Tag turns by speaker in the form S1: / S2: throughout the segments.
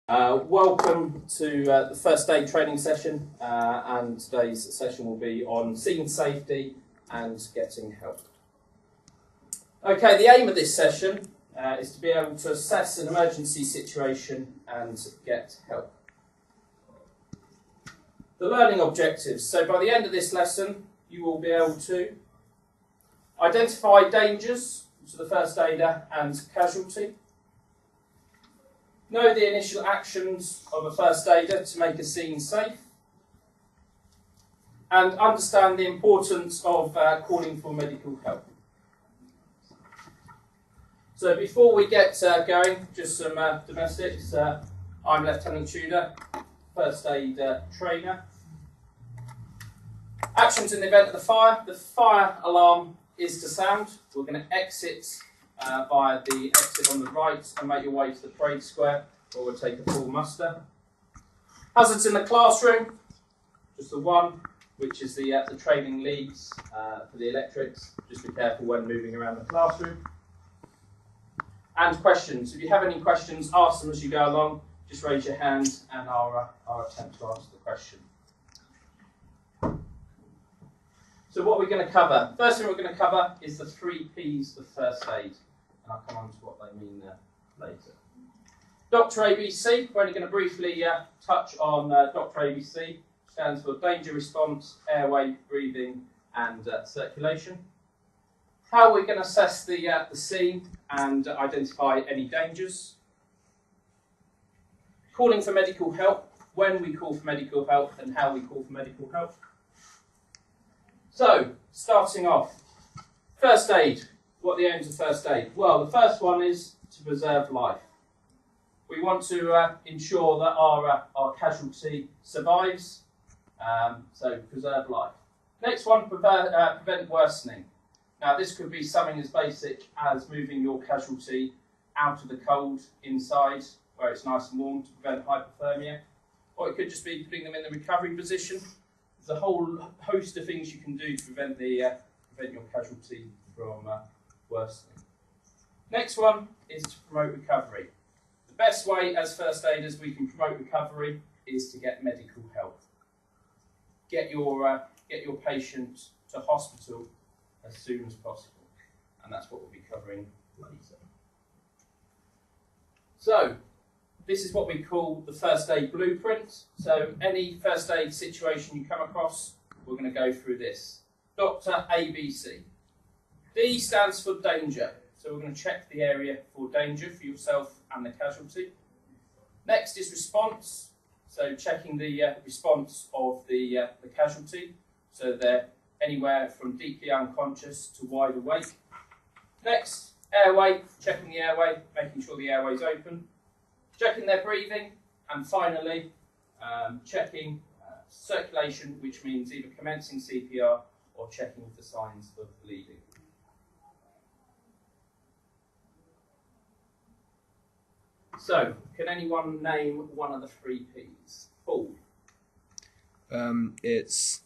S1: Welcome to the first aid training session, and today's session will be on scene safety and getting help. Okay, the aim of this session is to be able to assess an emergency situation and get help. The learning objectives. So by the end of this lesson, you will be able to identify dangers to the first aider and casualty, know the initial actions of a first aider to make a scene safe, and understand the importance of calling for medical help. So before we get going, just some domestics. I'm Lieutenant Tudor, first aid trainer. Actions in the event of the fire. The fire alarm is to sound. We're going to exit via the exit on the right and make your way to the parade square, where we'll take a full muster. Hazards in the classroom, just the one, which is the training leads for the electrics. Just be careful when moving around the classroom. And questions. If you have any questions, ask them as you go along. Just raise your hand and I'll attempt to answer the question. So what we're going to cover. First thing we're going to cover is the 3 Ps of first aid. And I'll come on to what they mean later. Dr. ABC, we're only going to briefly touch on Dr. ABC. Stands for danger response, airway, breathing and circulation. How we're going to assess the scene and identify any dangers. Calling for medical help, when we call for medical help and how we call for medical help. So, starting off, first aid. What are the aims of first aid? Well, the first one is to preserve life. We want to ensure that our casualty survives, so preserve life. Next one, prevent worsening. Now, this could be something as basic as moving your casualty out of the cold inside, where it's nice and warm, to prevent hypothermia. Or it could just be putting them in the recovery position. There's a whole host of things you can do to prevent your casualty from worsening. Next one is to promote recovery. The best way as first aiders we can promote recovery is to get medical help. Get your patient to hospital as soon as possible, and that's what we'll be covering later. So, this is what we call the first aid blueprint. So any first aid situation you come across, we're going to go through this. Dr. ABC. D stands for danger. So we're going to check the area for danger for yourself and the casualty. Next is response. So checking the response of the casualty. So they're anywhere from deeply unconscious to wide awake. Next, airway. Checking the airway, making sure the airway's open. Checking their breathing, and finally checking circulation, which means either commencing CPR or checking for signs of bleeding. So, can anyone name one of the 3 Ps? Paul?
S2: It's...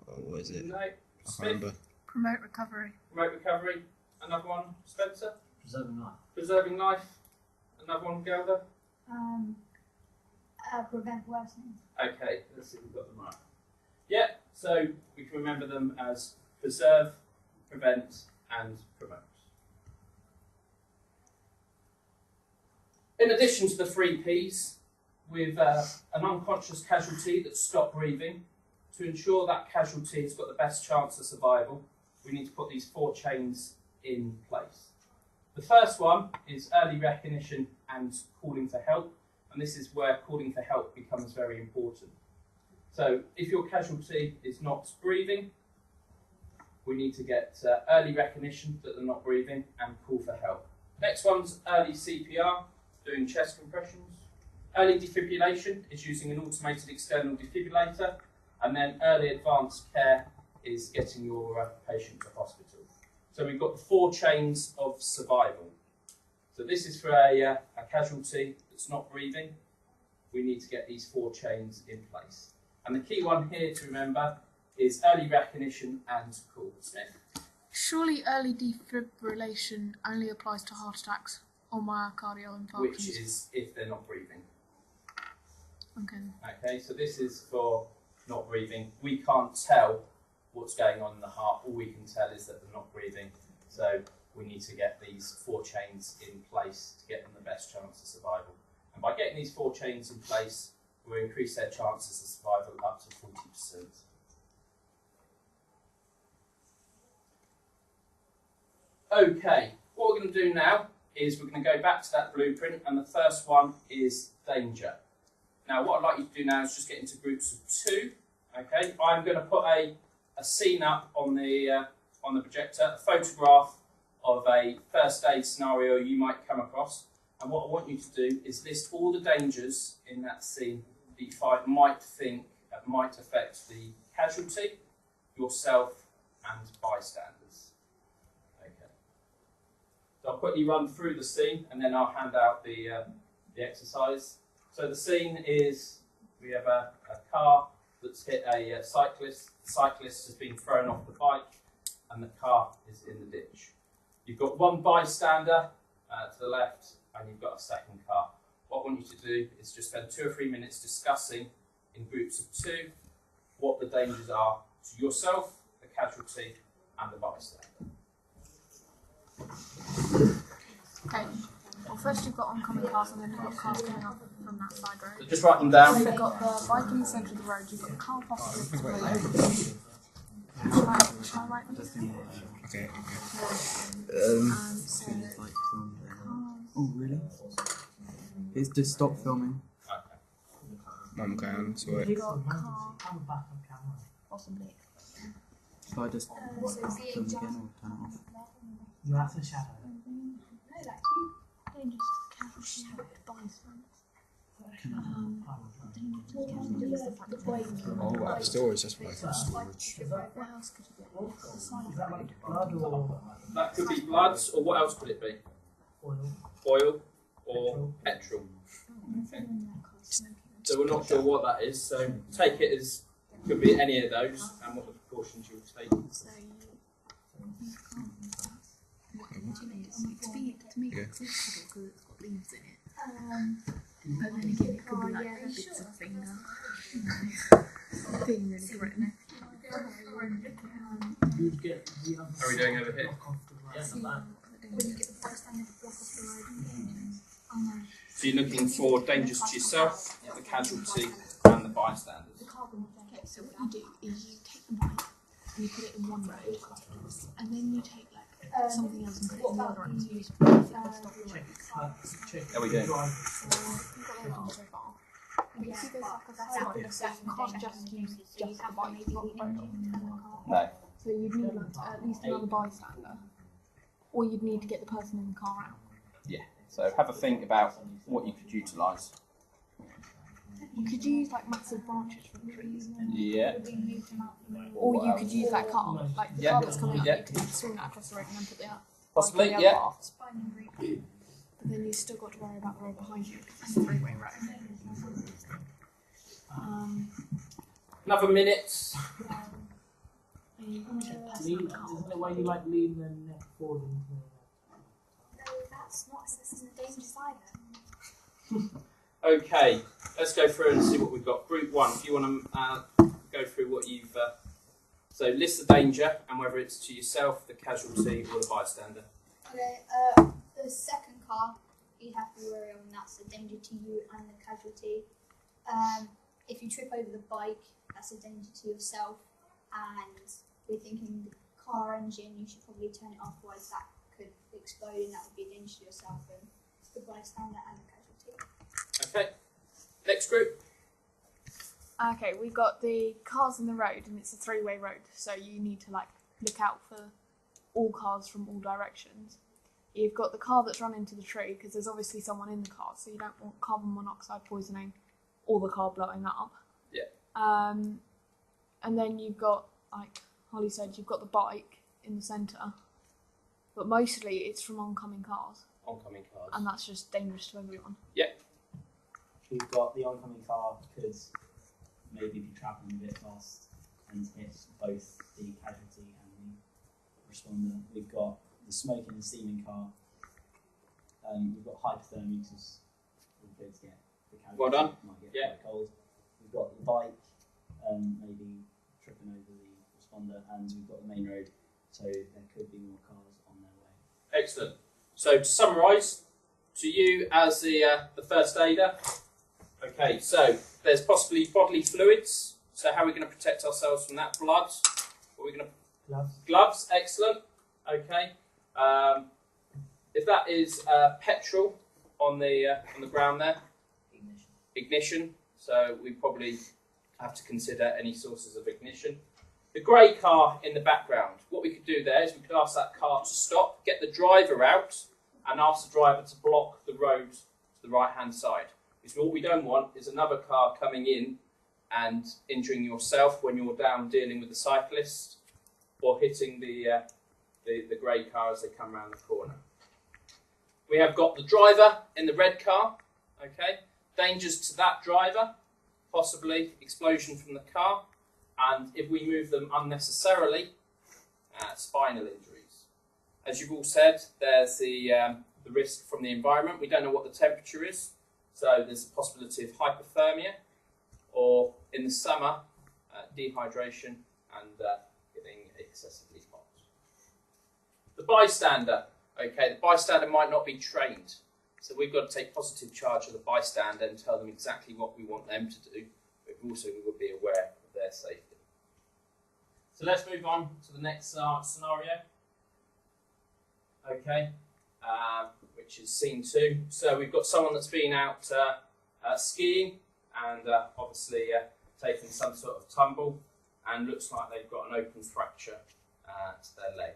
S2: Oh, what is it?
S1: No.
S2: I
S1: Smith?
S2: can't remember.
S3: Promote recovery.
S1: Promote recovery. Another one? Spencer?
S4: Preserving life.
S1: Preserving life. Another one, Gelder?
S3: Prevent worsening.
S1: Okay, let's see if we've got them right. Yeah, so we can remember them as preserve, prevent, and promote. In addition to the 3 Ps, with an unconscious casualty that's stopped breathing, to ensure that casualty has got the best chance of survival, we need to put these 4 chains in place. The first one is early recognition and calling for help, and this is where calling for help becomes very important. So if your casualty is not breathing, we need to get early recognition that they're not breathing and call for help. Next one's early CPR, doing chest compressions. Early defibrillation is using an automated external defibrillator, and then early advanced care is getting your patient to hospital. So we've got the 4 chains of survival. So this is for a casualty that's not breathing. We need to get these 4 chains in place. And the key one here to remember is early recognition and call. Smith?
S3: Surely early defibrillation only applies to heart attacks Or myocardial infarction.
S1: which is if they're not breathing.
S3: Okay.
S1: Okay, so this is for not breathing. We can't tell what's going on in the heart. All we can tell is that they're not breathing. So we need to get these 4 chains in place to get them the best chance of survival. And by getting these 4 chains in place, we'll increase their chances of survival up to 40%. Okay, what we're going to do now is we're going to go back to that blueprint, and the first one is danger. Now, what I'd like you to do now is just get into groups of 2. Okay, I'm going to put a scene up on the projector, a photograph of a first aid scenario you might come across. And what I want you to do is list all the dangers in that scene that you might affect the casualty, yourself, and bystanders. Okay. So I'll quickly run through the scene, and then I'll hand out the exercise. So the scene is, we have a car that's hit a cyclist. The cyclist has been thrown off the bike, and the car is in the ditch. You've got one bystander to the left, and you've got a second car. What I want you to do is just spend 2 or 3 minutes discussing in groups of 2 what the dangers are to yourself, the casualty, and the bystander.
S3: Okay. Well, first you've got oncoming cars, and then you've got cars coming up from that side road.
S1: So just write them down.
S3: You've got the bike in the centre of the road, you've got the car possibly exploding. Shall I write them?
S2: Okay.
S3: So,
S4: Oh, really? It's just stop filming.
S1: Okay.
S2: I'm going to it.
S3: you've got car possibly exploding.
S4: Shall I just film again or turn it off?
S5: That's a shadow.
S3: Dangerous to the casualty and bystanders. Dangerous to the casualty is the fact that they're
S2: Oh, wow. Storage, that's like storage.
S3: What else could it be? The side of the road.
S5: Blood or
S1: That could be blood, or what else could it be?
S5: oil?
S1: Oil or petrol. Okay. So we're not sure what that is, so take it as could be any of those, and what the precautions you'll take.
S3: So you can't. To me, it's a puddle because it's got leaves in it. But then again, it could be like bits of finger. Being really threatening.
S5: You'd get the other
S1: How are we doing over here? So you're looking for dangers to yourself, the casualty, and the bystanders.
S3: Okay, so what you do is you take the bike and you put it in one road, and then you take like something else and put it in the other road. So you just basically stop the road.
S1: How are we doing?
S3: You've got everything so far. You can see there's like a cylinder, so you can't just use just the bike, not the road.
S1: No.
S3: So you'd need like at least another bystander, or you'd need to get the person in the car out.
S1: Yeah. So have a think about what you could utilise.
S3: You could use like massive branches from trees,
S1: Yeah.
S3: or you could use that car, like the car that's coming up.
S1: Yeah.
S3: You could swing that across the road and then put the
S1: Possibly,
S3: bike on the
S1: yeah.
S3: other path. But then you've still got to worry about the road behind you because it's a 3-way road.
S1: Another minute.
S3: And you want to get the person
S5: lean.
S3: in the car.
S5: Isn't there a way you like lean the neck forward into
S6: No, that's not. This isn't dangerous either.
S1: Okay, let's go through and see what we've got. Group 1, if you want to go through what you've... so list the danger and whether it's to yourself, the casualty, or the bystander.
S6: Okay, the second car you'd have to worry on, that's a danger to you and the casualty. If you trip over the bike, that's a danger to yourself, and we're thinking the car engine, you should probably turn it off, otherwise that could explode and that would be a danger to yourself and the bystander and the casualty.
S1: Okay, next group.
S3: Okay, we've got the cars in the road, and it's a 3-way road, so you need to like look out for all cars from all directions. You've got the car that's run into the tree because there's obviously someone in the car, so you don't want carbon monoxide poisoning or the car blowing that up.
S1: Yeah.
S3: And then you've got, like Holly said, you've got the bike in the centre, but mostly it's from oncoming cars,
S1: Oncoming cars.
S3: and that's just dangerous to everyone.
S7: We've got the oncoming car could maybe be travelling a bit fast and hit both the casualty and the responder. We've got the smoking and steaming car We've got hypothermia because the kids get the casualty
S1: Well done.
S7: might get
S1: Yeah.
S7: quite cold. We've got the bike, maybe tripping over the responder, and we've got the main road, so there could be more cars on their way.
S1: Excellent. So to summarise, to you as the first aider, okay, so there's possibly bodily fluids. So how are we going to protect ourselves from that? Blood. What are we going to?
S5: Gloves.
S1: Gloves. Excellent. Okay. If that is petrol on the ground there, ignition. So we probably have to consider any sources of ignition. The grey car in the background. What we could do there is we could ask that car to stop, get the driver out, and ask the driver to block the road to the right-hand side. Because what we don't want is another car coming in and injuring yourself when you're down dealing with the cyclist, or hitting the grey car as they come around the corner. We have got the driver in the red car. Okay, dangers to that driver, possibly explosion from the car, and if we move them unnecessarily, spinal injuries. As you've all said, there's the risk from the environment. We don't know what the temperature is, so there's a possibility of hypothermia, or in the summer, dehydration and getting excessively hot. The bystander. Okay, the bystander might not be trained, so we've got to take positive charge of the bystander and tell them exactly what we want them to do, but also we will be aware of their safety. So let's move on to the next scenario. Okay, which is scene 2. So we've got someone that's been out skiing and obviously taken some sort of tumble, and looks like they've got an open fracture to their leg.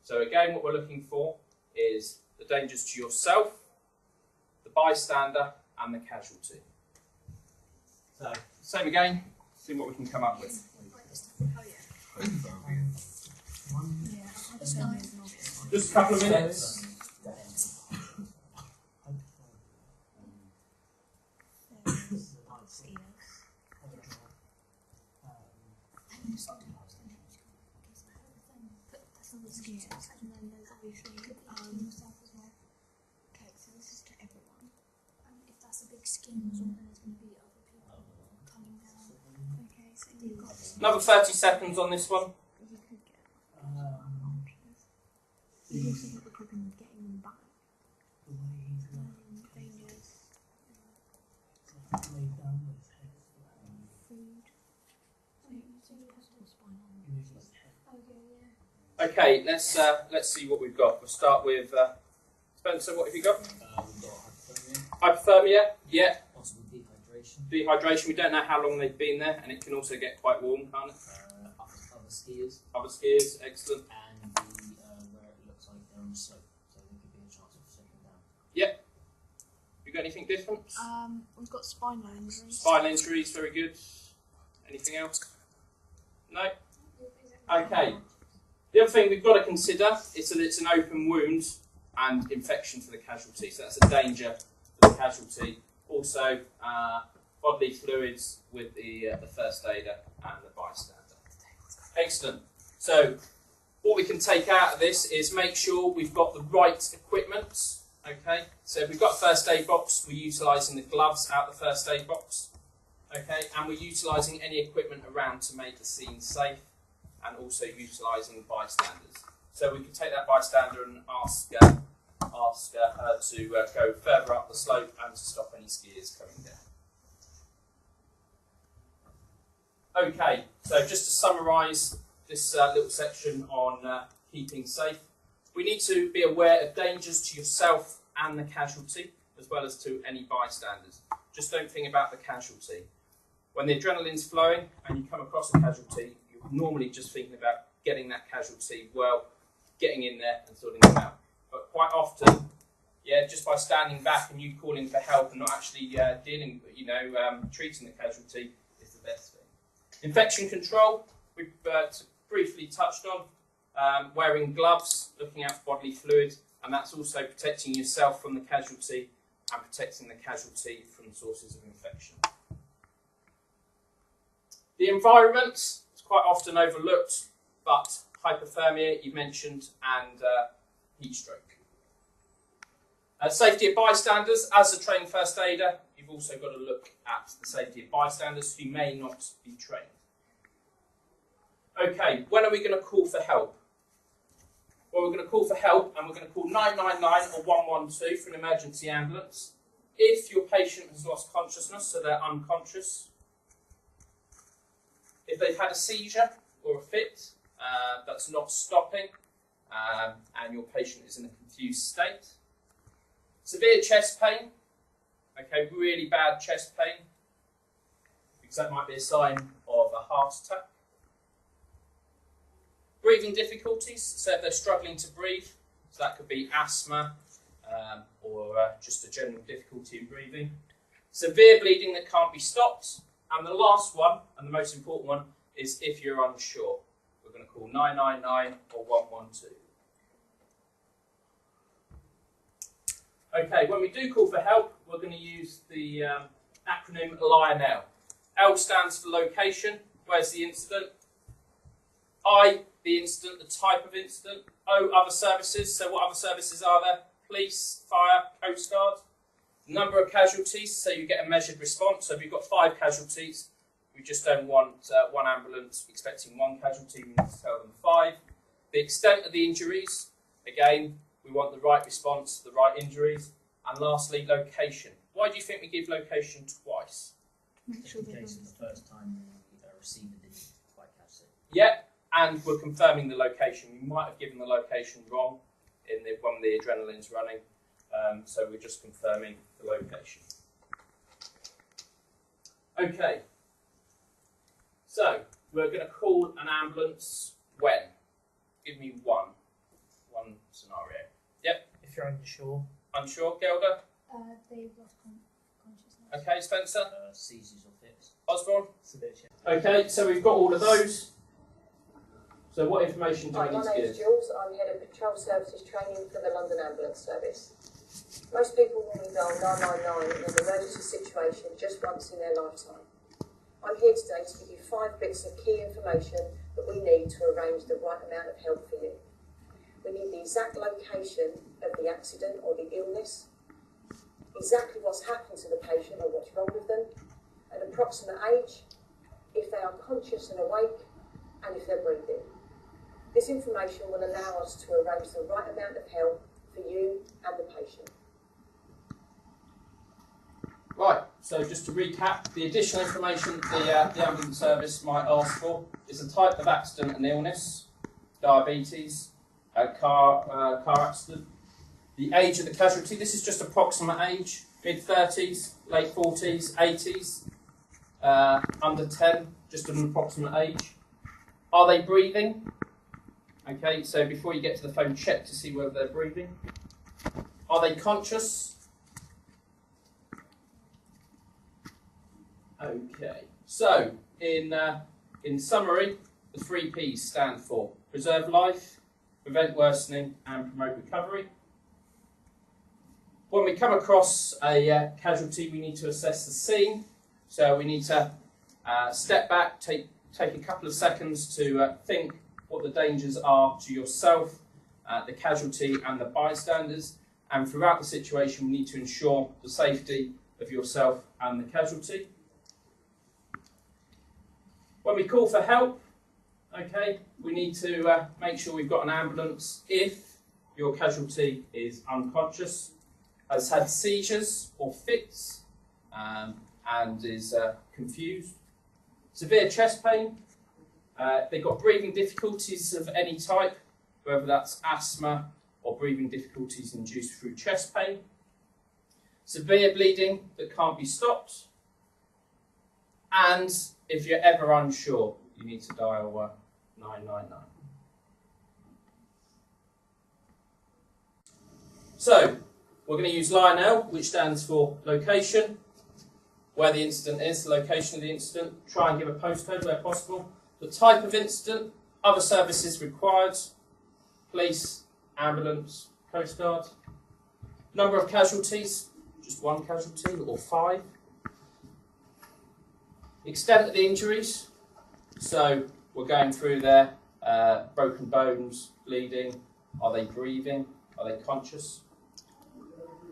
S1: So again, what we're looking for is the dangers to yourself, the bystander, and the casualty. So same again, see what we can come up with. Just a couple of minutes.
S3: And then there's obviously okay, so this is to everyone.
S6: If that's a big scheme as well, then there's going to be other people coming down.
S3: Okay, so you've got
S1: Another 30 seconds on this one.
S3: you could get archers. You've also got the problem of getting them back.
S5: The way he's
S3: Dangers,
S5: laid down with his head.
S3: food. So possible spinal
S5: Moves his head.
S6: Okay, yeah.
S1: Okay, let's see what we've got. We'll start with Spencer. What have you got?
S8: We've got hypothermia,
S1: Hypothermia. Yeah.
S8: possible dehydration,
S1: Dehydration. We don't know how long they've been there, and it can also get quite warm, can't it?
S8: other skiers,
S1: Other skiers. Excellent.
S8: and where it looks like they're on a slope, so there could be a chance of slipping down.
S1: You got anything different?
S3: we've got spinal injuries.
S1: Spinal injuries. Very good. Anything else? No. Okay. The other thing we've got to consider is that it's an open wound and infection for the casualty, so that's a danger for the casualty. Also, bodily fluids with the first aider and the bystander. Excellent. So, what we can take out of this is make sure we've got the right equipment. Okay, so if we've got a first aid box, we're utilising the gloves out the first aid box. Okay, and we're utilising any equipment around to make the scene safe, and also utilising bystanders. So we can take that bystander and ask her to go further up the slope and to stop any skiers coming down. Okay, so just to summarise this little section on keeping safe, we need to be aware of dangers to yourself and the casualty, as well as to any bystanders. Just don't think about the casualty. When the adrenaline's flowing and you come across a casualty, you're normally just thinking about getting that casualty well, getting in there and sorting them out. But quite often, just by standing back and you calling for help and not actually dealing, treating the casualty is the best thing. Infection control, we've briefly touched on. Wearing gloves, looking out for bodily fluid, and that's also protecting yourself from the casualty and protecting the casualty from sources of infection. The environment is quite often overlooked, but hypothermia, you mentioned, and heat stroke. Safety of bystanders. As a trained first aider, you've also got to look at the safety of bystanders who may not be trained. Okay, when are we going to call for help? Well, we're going to call for help and we're going to call 999 or 112 for an emergency ambulance. If your patient has lost consciousness, so they're unconscious, if they've had a seizure or a fit that's not stopping, and your patient is in a confused state, severe chest pain, okay, really bad chest pain, because that might be a sign of a heart attack. Breathing difficulties, so if they're struggling to breathe, so that could be asthma or just a general difficulty in breathing. Severe bleeding that can't be stopped. And the last one, and the most important one, is if you're unsure. We're going to call 999 or 112. Okay, when we do call for help, we're going to use the acronym LIONEL. L stands for location. Where's the incident? I, the incident, the type of incident. O, other services. So what other services are there? Police, fire, Coast Guard. Number of casualties, so you get a measured response. So if you've got 5 casualties, we just don't want one ambulance expecting 1 casualty. We need to tell them 5. The extent of the injuries, again, we want the right response, the right injuries. And lastly, location. Why do you think we give location twice?
S3: Make sure
S8: In
S3: they
S8: case
S3: don't-
S8: of the first time the receiver didn't quite catch it.
S1: Yeah, and we're confirming the location. We might have given the location wrong when the adrenaline's running, so we're just confirming the location. Okay, so we're going to call an ambulance when? Give me one scenario. Yep,
S8: If you're unsure,
S1: unsure, Gelder?
S6: They've lost consciousness.
S1: Okay, Spencer?
S8: seizures or fits,
S1: Osborne?
S8: severe chest.
S1: Okay, so we've got all of those. So what information do
S9: Hi,
S1: we
S9: my
S1: need to
S9: name's
S1: give?
S9: Jules. I'm Head of Patrol Services Training for the London Ambulance Service. Most people normally dial 999 in an emergency situation just once in their lifetime. I'm here today to give you 5 bits of key information that we need to arrange the right amount of help for you. We need the exact location of the accident or the illness, exactly what's happened to the patient or what's wrong with them, an approximate age, if they are conscious and awake, and if they're breathing. This information will allow us to arrange the right amount of help for you and the patient.
S1: Right, so just to recap, the additional information the ambulance service might ask for is the type of accident and illness, diabetes, car accident, the age of the casualty. This is just approximate age, mid-30s, late 40s, 80s, under 10, just an approximate age. Are they breathing? Okay, so before you get to the phone, check to see whether they're breathing. Are they conscious? Okay, so in summary, the 3 Ps stand for preserve life, prevent worsening, and promote recovery. When we come across a casualty, we need to assess the scene. So we need to step back, take a couple of seconds to think what the dangers are to yourself, the casualty, and the bystanders. And throughout the situation, we need to ensure the safety of yourself and the casualty. When we call for help, okay, we need to make sure we've got an ambulance if your casualty is unconscious, has had seizures or fits, and is confused. Severe chest pain, they've got breathing difficulties of any type, whether that's asthma or breathing difficulties induced through chest pain. Severe bleeding that can't be stopped. And if you're ever unsure, you need to dial 999. So, we're going to use LIONEL, which stands for location, where the incident is, the location of the incident. Try and give a postcode where possible. The type of incident, other services required, police, ambulance, Coast Guard. Number of casualties, just 1 casualty or 5. Extent of the injuries, so we're going through there, broken bones, bleeding, are they breathing, are they conscious?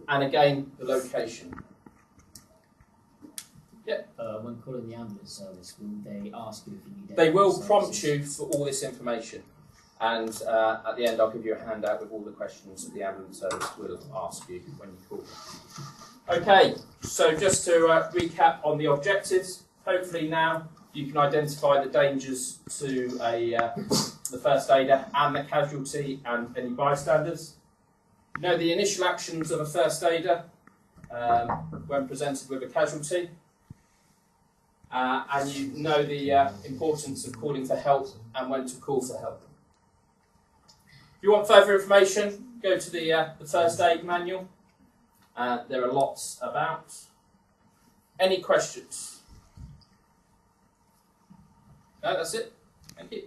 S1: and again the location.
S8: When calling the ambulance service, will they ask you if you need
S1: They will
S8: ambulance
S1: prompt
S8: services?
S1: you for all this information, and at the end I'll give you a handout with all the questions that the ambulance service will ask you when you call. Okay, so just to recap on the objectives, hopefully now you can identify the dangers to the first aider and the casualty and any bystanders. You know the initial actions of a first aider when presented with a casualty. And you know the importance of calling for help and when to call for help. If you want further information, go to the first aid manual. There are lots about. Any questions? No, that's it. Thank you.